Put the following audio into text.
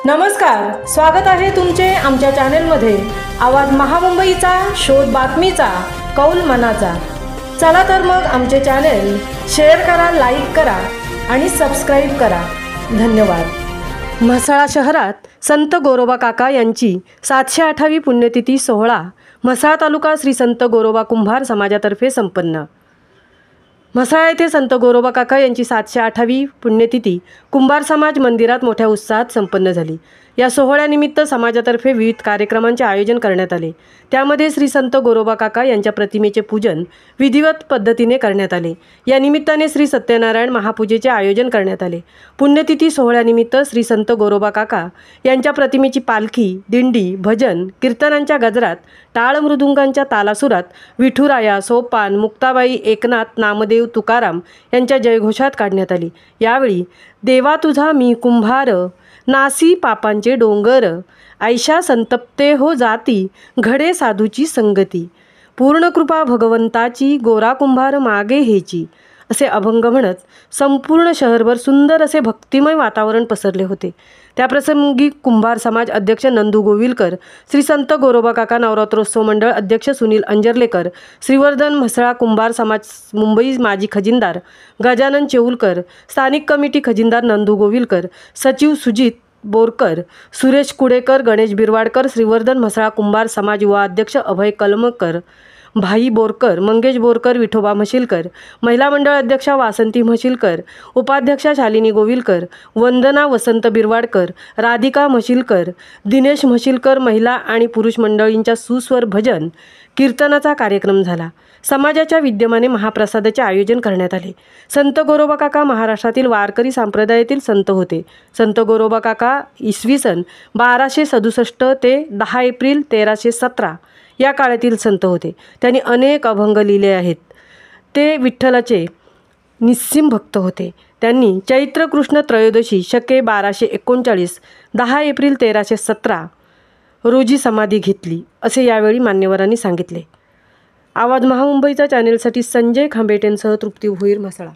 नमस्कार, स्वागत आहे तुमचे आमच्या चॅनेलमध्ये। आवाज महामुंबईचा, शोध बातमीचा, कौल मनाचा। चला तर मग आमचे चॅनेल शेअर करा, लाईक करा आणि सबस्क्राईब करा। धन्यवाद। म्हसळा शहरात संत गोरोबा काका यांची 708वी पुण्यतिथी सोहळा म्हसळा तालुका श्री संत गोरोबा कुंभार समाजातर्फे संपन्न। म्हसळा येथे संत गोरोबा काका यांची 708वी पुण्यतिथी कुंभार समाज मंदिरात मोठ्या उत्साहात संपन्न झाली। या सोहळ्यानिमित्त समाजातर्फे विविध कार्यक्रमांचे आयोजन करण्यात आले। त्यामध्ये श्री संत गोरोबा काका यांच्या प्रतिमेचे पूजन विधिवत पद्धतीने करण्यात आले। या निमित्ताने श्री सत्यनारायण महापूजेचे आयोजन करण्यात आले। पुण्यतिथी सोहळ्यानिमित्त श्री संत गोरोबा काका यांच्या प्रतिमेची पालखी, दिंडी, भजन, कीर्तनांच्या गजरात, टाळ मृदुंगांच्या तालासुरात विठुराया, सोपान, मुक्ताबाई, एकनाथ, नामदेव, तुकाराम यांच्या जयघोषात काढण्यात आली। यावेळी देवा तुझा मी कुंभार, नासी पापांचे डोंगर, ऐशा संतप्ते हो जाती, घडे साधूची संगती, पूर्ण कृपा भगवंताची, गोरा कुंभार मागे हेची, असे अभंग म्हणत संपूर्ण शहरभर सुंदर असे भक्तिमय वातावरण पसरले होते। त्याप्रसंगी कुंभार समाज अध्यक्ष नंदू गोविलकर, श्री संत गोरोबा काका नवरात्रोत्सव मंडळ अध्यक्ष सुनील अंजर्लेकर, श्रीवर्धन म्हसळा कुंभार समाज मुंबई माजी खजिनदार गजानन चेऊलकर, स्थानिक कमिटी खजिनदार नंदू गोविलकर, सचिव सुजित बोरकर, सुरेश कुडेकर, गणेश बिरवाडकर, श्रीवर्धन म्हसळा कुंभार समाज युवा अध्यक्ष अभय कलमकर, भाई बोरकर, मंगेश बोरकर, विठोबा म्हशीलकर, महिला मंडळ अध्यक्षा वासंती म्हशीलकर, उपाध्यक्षा शालिनी गोविलकर, वंदना वसंत बिरवाडकर, राधिका म्हशीलकर, दिनेश म्हशीलकर, महिला आणि पुरुष मंडळींच्या सुस्वर भजन कीर्तनाचा कार्यक्रम झाला। समाजाच्या विद्यमाने महाप्रसादाचे आयोजन करण्यात आले। संत गोरोबा काका महाराष्ट्रातील वारकरी संप्रदायातील संत होते। संत गोरोबा काका इसवी सन 1267 ते 10 एप्रिल 1317 या काळातील संत होते। त्यांनी अनेक अभंग लिहिले आहेत। ते विठ्ठलाचे निस्सीम भक्त होते। त्यांनी चैत्र कृष्ण त्रयोदशी शके 1239 10 एप्रिल 1317 रोजी समाधी घेतली, असे यावेळी मान्यवरांनी सांगितले। आवाज महामुंबईचा चॅनेलसाठी संजय खांबेटेंसह तृप्ती भोईर, म्हसळा।